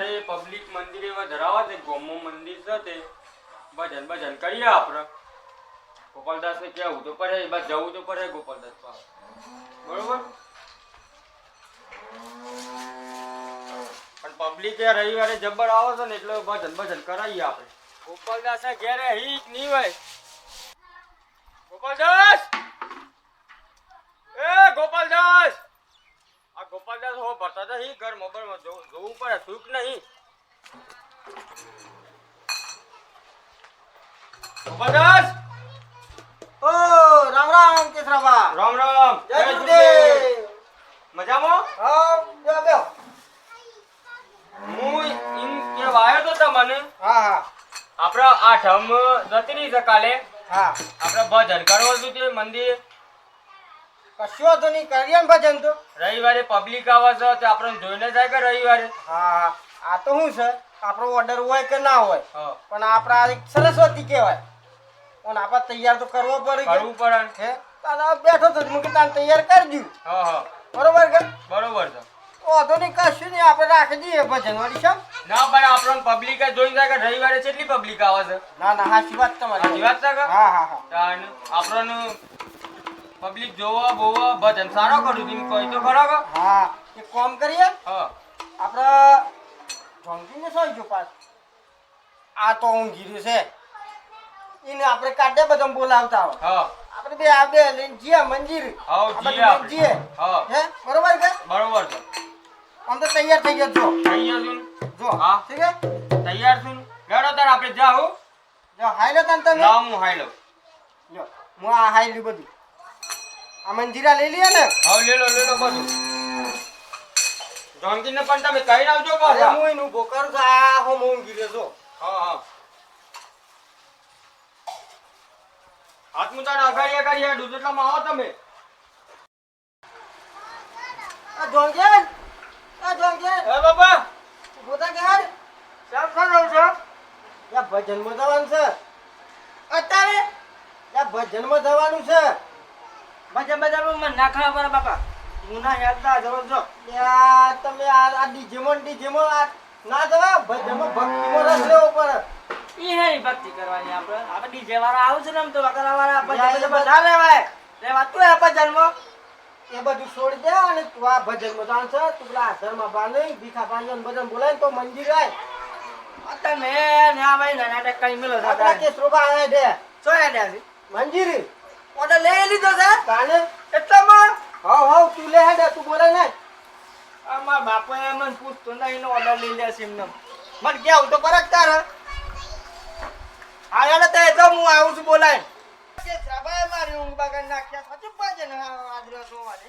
રવિવારે પબ્લિક મંદિરે ધરાવા છે, ગોમો મંદિર છે તે ભજન ભજન કરીએ આપણે. ગોપાલદાસ ને કેવું તો પડે, બસ જવું તો પડે ગોપાલદાસ પાસે, બરોબર. પણ પબ્લિક રવિવારે જબ્બર આવે છે ને એટલે ભજન ભજન કરાવીએ આપણે. ગોપાલદાસ ઘેરે હી નહીં હોય. ગોપાલદાસ, એ ગોપાલદાસ, આ ગોપાલદાસ હો ભરતા હતા હી ઘર મોબાઈલમાં જોવું પડે સુખ નહીં. ગોપાલદાસ, ઓ રામ રામ કેસરાબા. રામ રામ. જય ગુરુદેવ. મજામાં? હા બેહો બેહો. હું એમ કહેવા આવ્યો તો તમને, હા હા આપણે આઠમ જતી રહી છે કાલે, હા. આપણે ભજન કરવું હતું તે મંદિર. કશો તો નહીં કરીએ ને ભજન તો. રવિવારે પબ્લિક આવે છે તો આપણે જોઈને જાય કે રવિવારે. હા આ તો શું છે, આપણો ઓર્ડર હોય કે ના હોય, હા, પણ આપણા એક સરસ્વતી કહેવાય, પણ આપણે તૈયાર તો કરવો પડે. કરવું પડે. હે તારે બેઠો તો મૂકી તારે તૈયાર કરજો. હા હા, બરોબર કે? બરોબર છે. તો નહીં કશું નહીં, આપણે રાખી દઈએ ભજન વાળી છે. ના પણ આપણને પબ્લિક જોઈને જાય કે રવિવારે કેટલી પબ્લિક આવે છે. ના ના સાચી વાત સાચી તમારી. વાત છે કે? હા હા હા. તાન આપણને પબ્લિક જોવા બોવા ભજન સારો કરું તું કોઈ તો ખરો કે? હા એક કામ કરીએ, હા આપણે ઢોંગીને સોઈ જો પાસ. આ તો ઊંઘી રહ્યું છે, એને આપણે કાઢે બધા બોલાવતા હોય. હા આપણે બે આ બે લઈને જઈએ મંદિર. હાઉ આપણે જીએ આપણે. જઈએ. હા હે બરોબર કે? બરોબર છે. આમ તો તૈયાર થઈ ગયો છો. તૈયાર છું. જો હા ઠીક હે. તૈયાર છું. લેડો તાર આપણે જાઉં. જો હાઈ લે તને તમે. ના હું હાઈ લઉં. જો હું આ હાઈ લ્યું બધું. આ મંજીરા લઈ લઈએ ને. હાઉ લે લો બધું. જોનકીને પણ તમે કહી આવજો અરે પાછા. હું એનું ઉભો કરું છું. આ હો ઊંઘી રહ્યો છો. હા હા. હાથ મુતાના અગાડિયા દુધેટલામાં આવો તમે. આ ઢોંગેન. આ ઢોંગેન. હે બાપા. બોતા કે હાડ. સાહેબ શું રહું છો? યા ભજનમાં જવાનું છે. અત્યારે યા ભજનમાં જવાનું છે. મજા મજામાં મને ના ખાવા પડે બાપા. હું ના યાદતા જવો છો. યા તમે આ ડીજેમાં આ ના જવા ભજનમાં ભક્તિમાં રસ લેવો પડે. ઈ હે ભક્તિ કરવાની આપણે. આપણે ડીજે વાળા આવું છે ને આમ તો વગરા વાળા યા, ભજન બધા લેવાય. લેવા તું હે ભજનમાં. એ બધું છોડી દે અને તું આ ભજનમાં જાણ છે. તું પેલા હાજરમાં બાંધે ભીખા પાંજન ભજન બોલાય તો મંદિર આય. તમે ના ભાઈ ના નાટક કરી મેલો છો આપણા કે શોભા આયા દે સોયા દે છે. મંદિર ઓર્ડર લઈ લીધો છે કાને એટલામાં. હાવ તું લે હે તું બોલાય ને. અમાર બાપાએ મને પૂછતો નહીં નો ઓર્ડર લઈ લે છે એમને. મને કેવું તો પરત તારે. આ યાર તે તો હું આવું છું બોલાય. કે સભાએ મારી ઊંઘ બગાડ નાખ્યા સાચું પાજે ને આદરો સોવાને.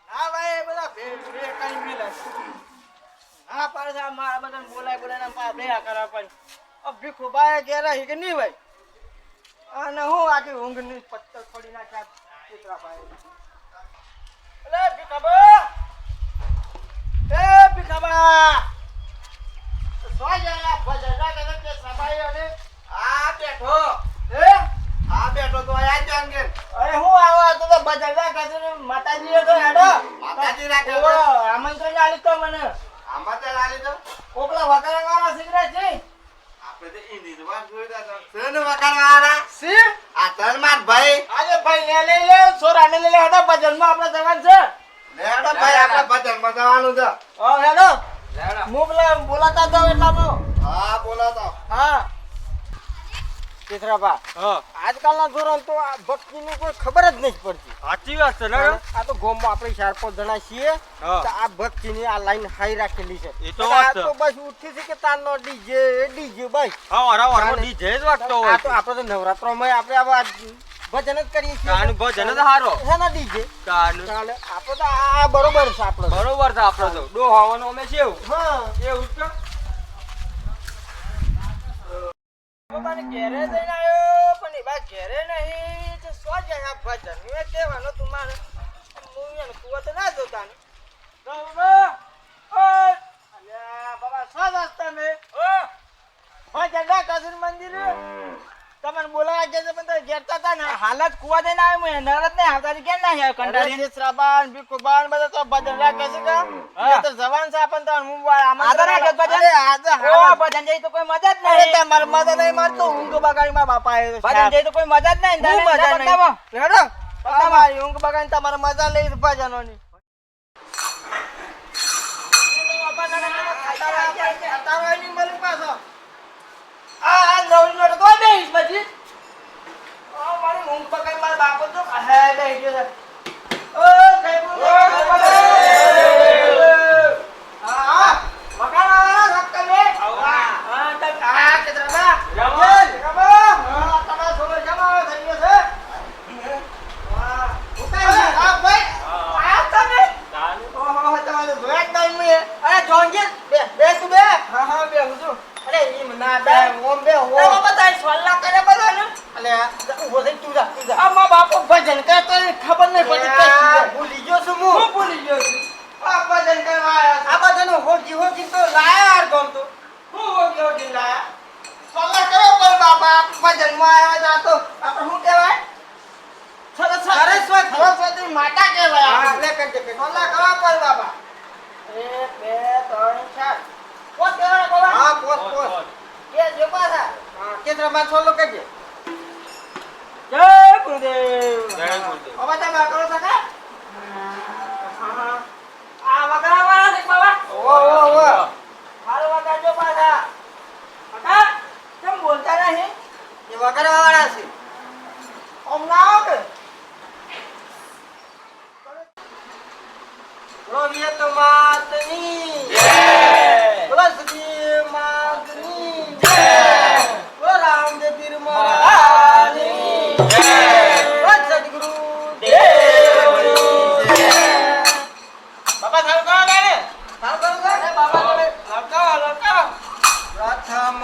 ના ભાઈ એ બધા ભેળ કઈ મિલે. હા પાડે છે મારા બધાને બોલાય પા ભેળા કરવા પણ ભીખો બાય ઘેરા હી કે નહીં ભાઈ. અને હું આખી ઊંઘ ની પત્તર ફોડી નાખ્યા કૂતરા ભાઈ. અલે ભીખાબા, એ ભીખાબા, સોય જાય ભજન રાગે કે સભાઈ અને આ બેઠો. હે આ બેઠો તો આયા જાન કે. અરે હું આવા તો ભજન રાગે છે માતાજી તો હેડો. માતાજી રાગે આમંત્રણ આલી તો મને. આમંત્રણ આલી તો કોકલા વગાડવા વાળા સિગરેટ છે. આપણે તો ઈ નિર્વાણ જોઈતા તો સેન વગાડવા વાળા સી આ તન માર ભાઈ. આજે ભાઈ લે લે સોરાને લે હેડો ભજનમાં આપણે જવાનું છે. હેડો ભાઈ આપણે ભજનમાં જવાનું છે. ઓ હેડો લેડો. મોકલા બોલાતા જાવ એટલામાં. હા બોલાતા. હા કેસરાબા. હા આજકાલના ધોરણ તો આ ભક્તિનું કોઈ ખબર જ નહીં પડતી. સાચી વાત છે ને? આ તો ગામમાં આપણે 4-5 જણા છીએ હા. તો આ ભક્તિની આ લાઈન હાઈ રાખેલી છે. એ તો અને વાત આ છે. તો બસ ઉઠી છે કે તારનો ડીજે બસ. હા વારંવાર ડીજે જ વાગતો હોય આ તો આપણે તો નવરાત્રોમાં આપણે આવા ભજન જ કરીએ છીએ. કાનું ભજન જ હારો. છે ને ડીજે કાનું ચાલે આપણે તો આ બરોબર છે આપણે. બરોબર છે આપણે તો ડો હવાનો અમે છે એવું હા એવું જ કે? પોતાને ઘેરે જઈને આવ્યો પણ એ બા ઘેરે નહીં તો સો જાય આ ભજન મેં કહેવાનું તું મારે હું એને કુવા તો ના જોતા ને બાબા સો જસ્તા મેં ભજન ના કસર મંદિર તમને બોલાવા ગયા છે પણ તમે ઘેરતા હતા ને હાલત કુવા જઈને આવ્યો હું નરદ ને આવતા કેમ ના આવ્યો કંટાળી શ્રાબાન બિકુબાન બધા તો ભજન રાખે છે કે એ તો જવાન છે આપણ તો હું આદર રાખે ભજન ઓ ભજન જઈ તો કોઈ મદદ નહીં તમારે મદદ નહીં મારતો ઊંઘ બગાડી માં બાપા આવ્યો ભજન જઈ તો કોઈ મદદ નહીં મજા નહીં હેડો તમારી ઊંઘ બગાડી તમારે મજા લઈ ભજનોની ભજન કરતો ખબર નહીં પડી ભૂલી ગયો છું હું ભૂલી ગયો છું આ ભજન કરવા આ બધાનો હોજી હોજી તો લાયા ગમતો હું હોજી હોજી લાયા સલ્લા કરો પર બાપા ભજન માં આવ્યા તા તો આપણે શું કહેવાય સરસ્વતી માતા કહેવાય હા લે કરજે સલ્લા કરો પર બાપા 1 2 3 4 પોત કહેવાય બાબા હા પોત કે જો પાછા હા કેતરામાં છોલો કરજે જય ગુરુદેવ જય ગુરુદેવ બાબા તમે કરો છો કે આ વગરા વાળા છે બાબા ઓ હારો વગાડજો પાછા કાકા કેમ બોલતા નહીં એ વગરા વાળા છે ઓમ લાવો કે બોલો વિયત માતની જય બોલો સતી માતની જય બોલો રામદેવ પીર મહારાજની સદગુરુ દેવની જય બાબા સારું કહો ગાને સારું કહો ગાને બાબા તમે લડકાવો પ્રથમ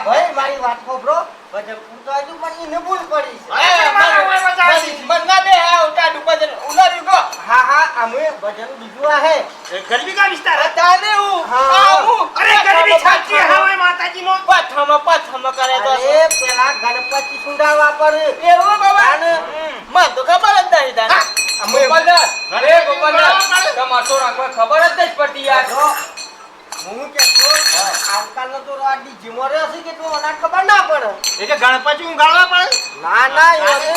ભાઈ મારી વાત ખોબરો ભજન પૂરતો આજુ પણ એને ભૂલ પડી છે મન્ના બે હા ઉટા ભજન ઉલારી ગો હા હા અમે ભજન બીજું આ હે ગરબી કા વિસ્તાર તાને હું હા હું અરે ગરબી છાતી હવે માતાજી નો પથમ કરે તો એ પેલા ગણપતિ સુંડાવા પર એવું બાબા મન તો ખબર જ નહીં તાને અમે ગોપાલદાસ અરે ગોપાલદાસ તમાર તો રાખવા ખબર જ નહીં પડતી યાર હું કે તો આવકાલનો તો આડી જીમોરે હશે કે તો મને ખબર ના પડે એ કે ગણપતિ હું ગાળવા પડે ના એને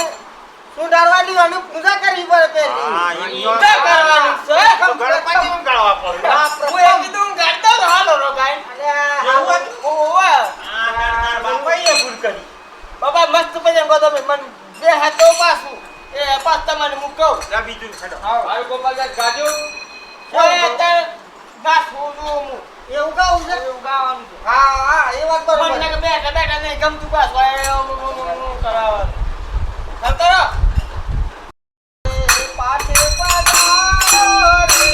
શું ડારવાની અને પૂજા કરવી પડે પેલી હા, એ પૂજા કરવાની છે તો ગણપતિ હું ગાળવા પડે આ હું એ કીધું ગાડતો તો હાલો રો ગાય અલ્યા ઓવા આ ગાડનાર બાપાએ ભૂલ કરી બાબા મસ્ત ભજન ગો તમે મન બે હાથો પાછું એ પાછ તમને મૂકો જા બીજું છડો ભાઈ ગોપાલદાસ ગાજો ઓય અત્યારે ગાસ હોજો હું એવું ગાવું છે એવું ગાવાનું છે. હા હા એ વાત બરોબર મને કે બેઠા બેઠા નહીં ગમતું બસ ભાઈ કરાવવાનું. ચાલ કરો. પાછે પધારો રે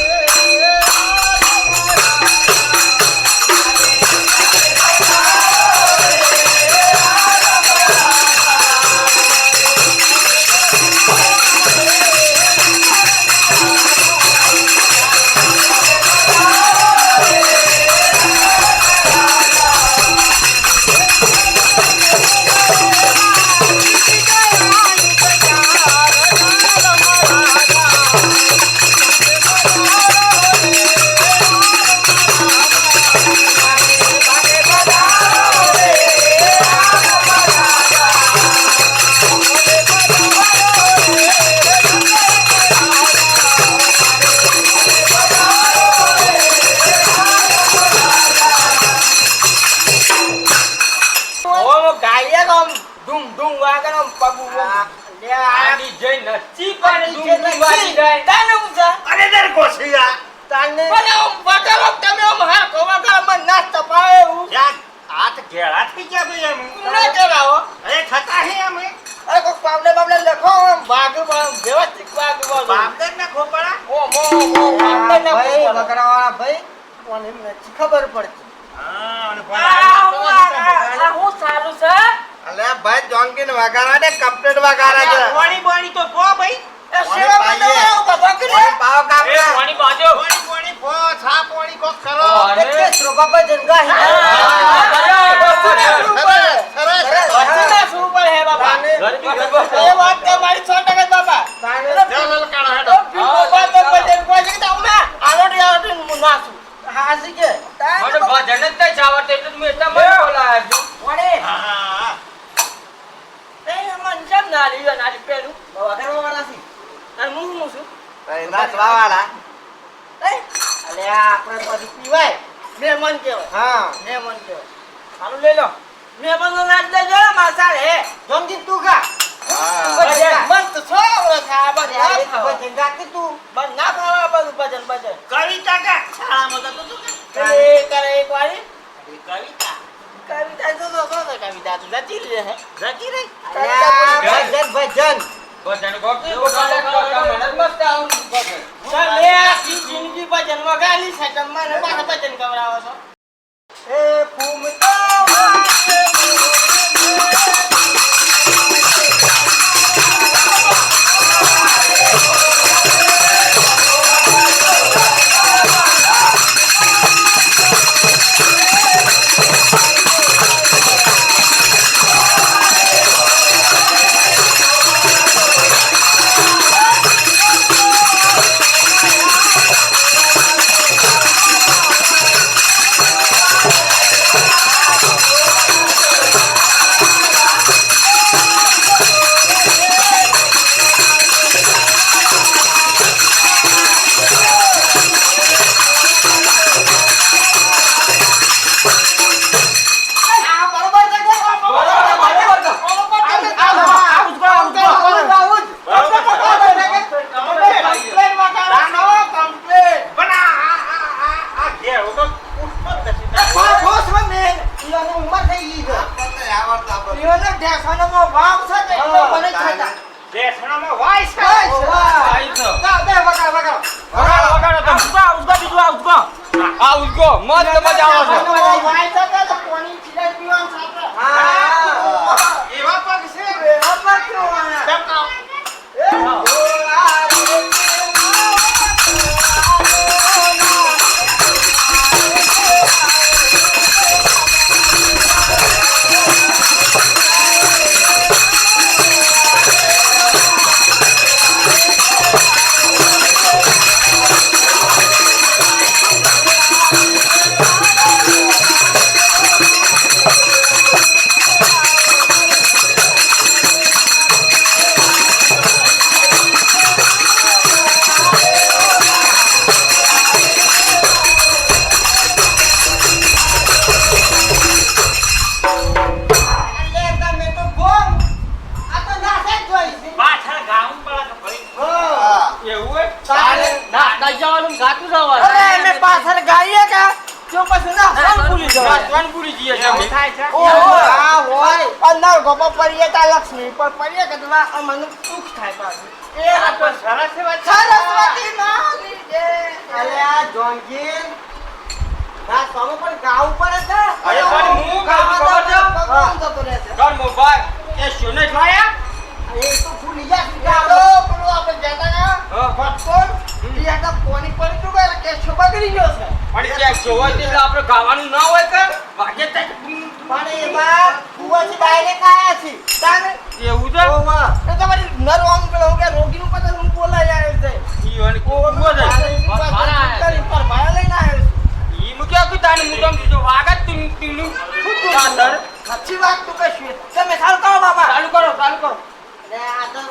ઓલો ગાઈએ તો આમ ધૂમ ધૂમ વાગે ને આમ પગું આમ. લે આ આની જઈ નચી પણ છે ધૂમ ધૂમ વાગી જાય. તાને હું છે? અરે દર કોશિયા તાને પણ આમ વગાડો તમે આમ હાથો વગાડો મને નાચ તપાય એવું. યાર હાથ ઘેરા થઈ ગયા ભાઈ અમે ના કરાવો. અરે થતા હે અમે અરે કોક પાવડે બાવડે લખો આમ ભાગ વ્યવસ્થિત ભાગ બોલો. બાપદર ના ખોપડા ઓ મો પાવડે ના ભાઈ બોલો. વગડાવાળા ભાઈ કોને નથી ખબર પડતી હા અને હું સારું છે અલે ભાઈ જોંગીન વગાડા ને કમ્પ્લીટ વગાડા છે પાણી પાણી તો પો ભાઈ એ સેવામાં તો આવું બાબા કરે. પાવ કામ એ કોની બાજુ? પાણી પાણી પો છા પાણી કોક કરો અને એટલે શ્રોભા પર જનગા હે વસ્તુના શું ઉપર હે બાબા. એ વાત તમારી 100% બાબા. ચાલ લલકાણો હેડો તો બાબા તો ભજન કોઈ છે કે તમે આલોટી હું નાસું. હા સી કે મને ભજન જ નહીં આવડતું એટલે જ મેં એટલા મને બોલાયા છું. વડે હા એ મન જમ ના લીયો ના પેલું વગાડવાવાળા છે અને હું છું નાચવાવાળા એ અલે આપણે પછી પીવાય મહેમાન કહેવાય હા મહેમાન કહેવાય ચાલુ લઈ લો મહેમાનનો નાચ લેજો માસાળ હે જોંગીન તું ગા ભજન મન તો છો આવડે છે આ બધું ના ખાવા. ભજન ગાતી તું બસ ના ખાવા બધું ભજન ભજન કવિતા કા શાળામાં તો તું કે એ કરે એક વારી કવિતા કવિતા તો કવિતા તો જતી રહે હે જતી રહી અલ્યા, ભજન ભજન ભજન ગોપી ગોપાલ કાકા મને જ મસ્ત આવડતું ભજન. ચાલ લે આખી જિંદગી ભજન વગાડી છે તમે મને પાછા ભજન ગવડાવો છો એ ફૂમતા વાગે આ બરોબર છે કે પણ આ ઘેરો તો ઉઠતો જ નથી દેશણામાં વાય છે આઈ છો. વગાડો, વગાડો તમે. આ ઉસકો મસ્ત મજા આવે છે. એવા પગ છે ચમકાવ પાછળ ગાઉન પડા તો ફરી એવું હોય? પાછળ ગાઈએ કે નાખશો પછી ના સર ભૂલી જવાય. નાચવાનું ભૂલી જઈએ છે અમે. થાય છે ઓહો, આ હોય અંદર ગોપો પડીએ તા લક્ષ્મી પર પડીએ કે તમાર અમને દુઃખ થાય પાછું. એ આ તો સરસ વાત છે. સરસ્વતી માની જય. અલે આ જોનગીર ના તમે પણ ગાવું પડે છે. અરે પણ હું ગાવું ખબર છે? ભગવાન જતો રહે છે. ઘર મોબાઈલ એ શોને જ લાયા? એ તો ભૂલી ગયા આ તો પેલું આપણે જતા ગયા, હા. ભટકોણ, ઈ આટા પોણી પડી તું ગયા, કેસો બગડી ગયો છે. પણ ક્યાંક જોવા જઈએ એટલે આપણે ગાવાનું ના હોય કે વાગે ત્યાં પણ એમાં કુવાથી ડાયરેક્ટ આયા છે. તાને એવું છે ઓવા. એ તમારી નર આમ પેલો હું કે રોગીનું પતા હું બોલાઈ આવ્યો છે. ઈ વાળી કુવો છે. કરી પર ભાયા લઈને આવ્યો છે. ઈ મુકે કે તાને મુદમ દીધો વાગે તીનું સાદર સાચી વાત તું કશું. તમે ચાલુ કરો બાબા. ચાલુ કરો ચાલુ કરો. અરે આ તો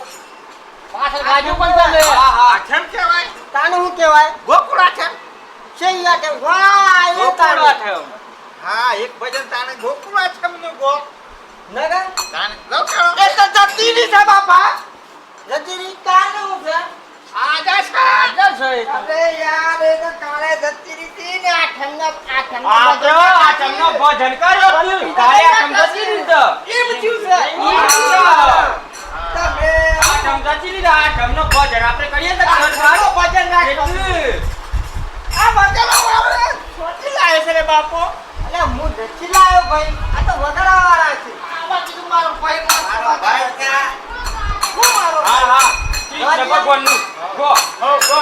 પાછળ બાજુ પણ ચાલે. હા હા આઠમ કહેવાય તાનું શું કહેવાય? ગોકુળ આઠમ. છે ઈ આ કે વાહ એ ગોકુળા તારું. થયો. હા એક ભજન તાણે ગોકુળ આઠમ નું ગો નગર તાણે ગો કેવો? એ તો જતી ની છે બાપા. જતીરી તાનું શું છે? આજા છે આગળ છે એ તો. અરે યાર એ તો કાલે જતી રીતી ને આ આ તો આ તમને ભજન કર્યો તું. તારે આ સમજાતી રીતે. એમ થયું છે. તમે આ સમજાતી રીતે આ તમને ભજન આપણે કરીએ તો ઘર આનો ભજન રાખો. એટલે આ ભજન આપણે સોચી લાવે છે રે બાપો. અલે હું જતી લાયો ભાઈ. આ તો વગાડવાવાળા છે. આમાં કીધું મારો ભાઈ મારો ભાઈ ત્યાં હું મારો હા હા કૃષ્ણ ભગવાનનું ગો હો ગો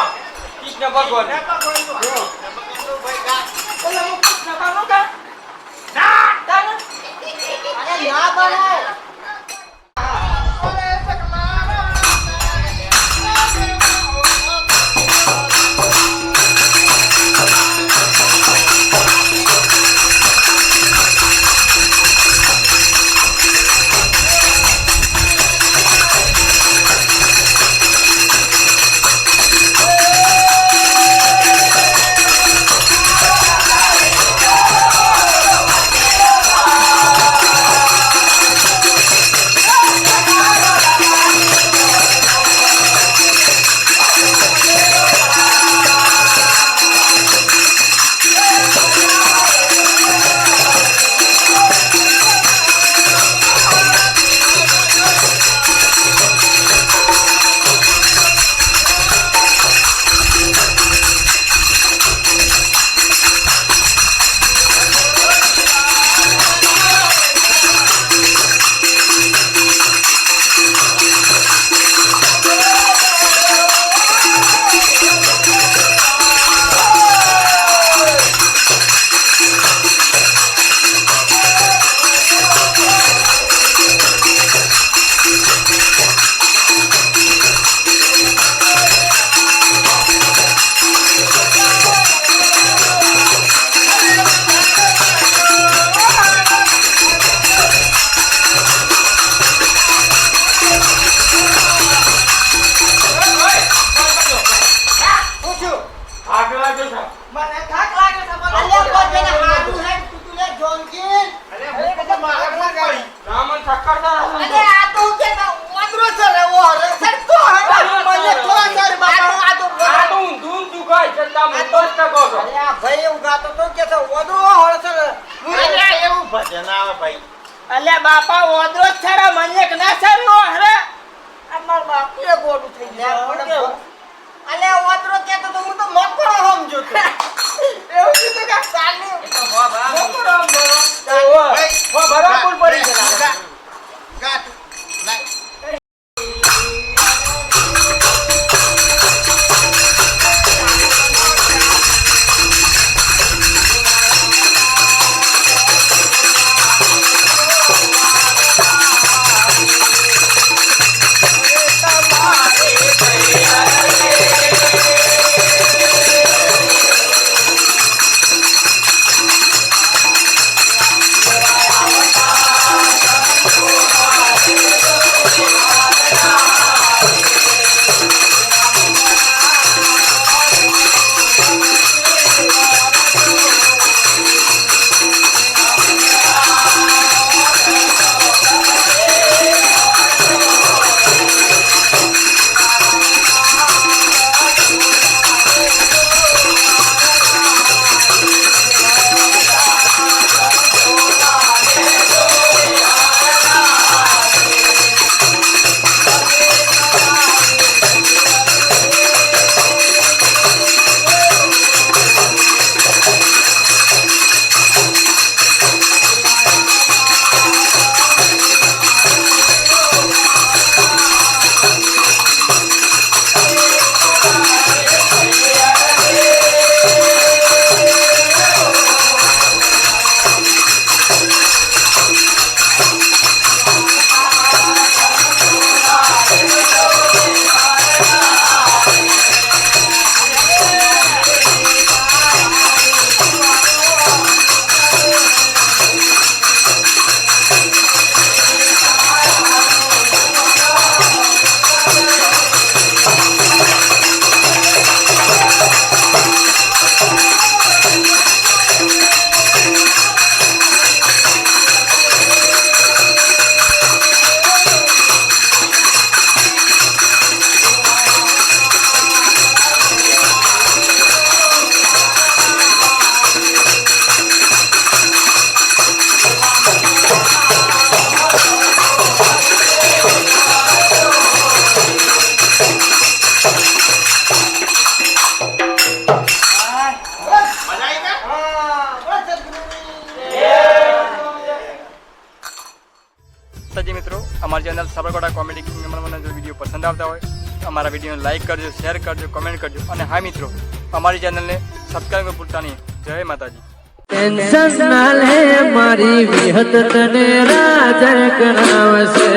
કૃષ્ણ ભગવાન ને ભગવાનનું હા. ને ભગવાનનું ભાઈ ગા. એટલે હું કૃષ્ણ બાનો કા ના તાને અરે ના બનાય. મને થાક લાગે છે મને. અલે કોઈ જેને હાડું હે તું લે જોનગીર. અરે હું તો મારા ના ગઈ. રામન ઠક્કર અરે આ તો હું કે વાંદરો છે રે ઓ રે સરતો હે મને તો સર બાપા આ તો આ તો ઊંધું ઊંધું ગાય છે તમે બસ ટકો છો. અરે આ ભાઈ એવું ગાતો તો કે છે ઓદરો હળ છે ને. અરે એવું ભજન આવે ભાઈ. અલ્યા બાપા વાંદરો જ છે રે મને કે ના સર ઓ હરે આ માર બાપે ગોડું થઈ લે ગયા પણ કેવું? અલે ઓદરો કેતો તો હું તો મકોડો સમજો તો. એવું કીધું કે સાલી એ તો હો બા. મોકરો મોરો ભાઈ હો બરાબર પડી ગયેલા. ગા ગા ના તમારે ભૈયા રે આવી ને? સજી મિત્રો, અમારી ચેનલ સાબરકાંઠા કોમેડી કિંગમાં મને જો વિડીયો પસંદ આવતા હોય તો અમારા વિડીયોને લાઈક કરજો, શેર કરજો, કમેન્ટ કરજો અને હા મિત્રો, અમારી ચેનલને સબસ્ક્રાઈબ કરવું ભૂલતા નહીં. જય માતાજી. ટેન્શન ના લે મારી વિહત તને રાજ કરાવશે.